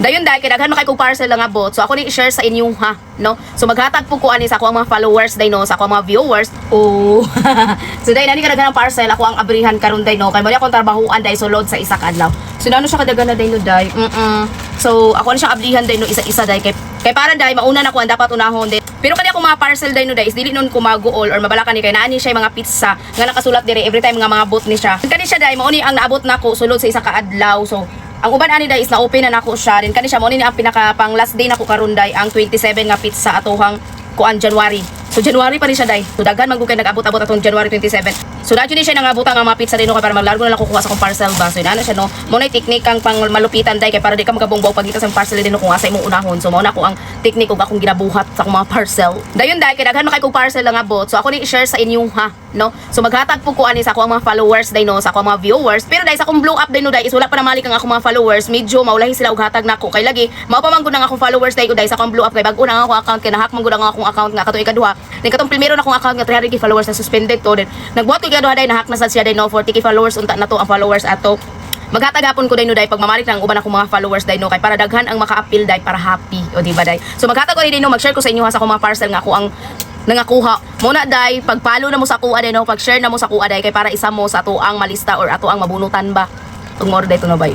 Dayon dahil kay daghan makay kog parcel lang abot. So ako ni i-share sa inyo ha, no? So maghatag po ko ani sa ako ang mga followers day no, sa ako ang mga viewers. Oh. So dahil nani kadaghan ng parcel ako ang abrihan karon day no. Kay mali akong trabahuan day sulod sa isa ka adlaw. So nano siya kadaghan na day no day. So ako ni siya abrihan day no isa-isa day kay para day mauna na ko ang dapat unahon day. Pero kani ako mga parcel day no day is dili nun ko maguol or mabalakan ni kay naani siya mga pizza nga nakasulat dire every time nga mga bot ni siya. Kani siya day mauni ang naabot nako sulod sa isa ka adlaw. So ang uban ani day is na-open na nako siya. Din kani siya mo ni ang pinaka pang last day nako karon day ang 27 nga pizza atohang kuan January. So January pa ni siya day. So daghan man gud kay nag-abot-abot atong January 27. So daghan ni siya nangabot ang mga pizza dino kay para maglargo na lang kukuha sa akong parcel ba. So ano siya no. Mo na teknik ang pang malupitan day kay para di ka magabungbaw pagita sa parcel dino kung asa imong unahon. So mao na ko ang teknik ug akong ginabuhat sa akong mga parcel. Dayon day kay daghan makay kog parcel lang abot. So ako ni i-share sa inyo ha, no. So maghatag po ko ani sa ako ang mga followers day no, sa ako ang mga viewers. Pero day sa akong blow up day no day is wala pa na malik ang akong mga followers. Medyo maulahi sila og hatag nako kay lagi mao pa man gud ang akong followers day ko day sa akong blow up kay bag-o na ang akong account kay nahack man gud ang akong account nga katong ikaduha. Ning katong primero na akong account nga 300k followers na suspended to din. Nagbuhat ko ikaduha day nahack na sad siya day no 40k followers unta na to ang followers ato. Maghatag hapon ko day no day pag mamalik ng uban akong mga followers day no kay para daghan ang maka-appeal day para happy o di ba day. So maghatag ko day no mag-share ko sa inyo ha sa akong mga parcel nga ako ang nangakuha. Muna day pag-follow na mo sa kuha day no, pag-share na mo sa kuha day kay para isa mo sa ato ang malista or ato ang mabunutan ba. Ug mo day to no bay.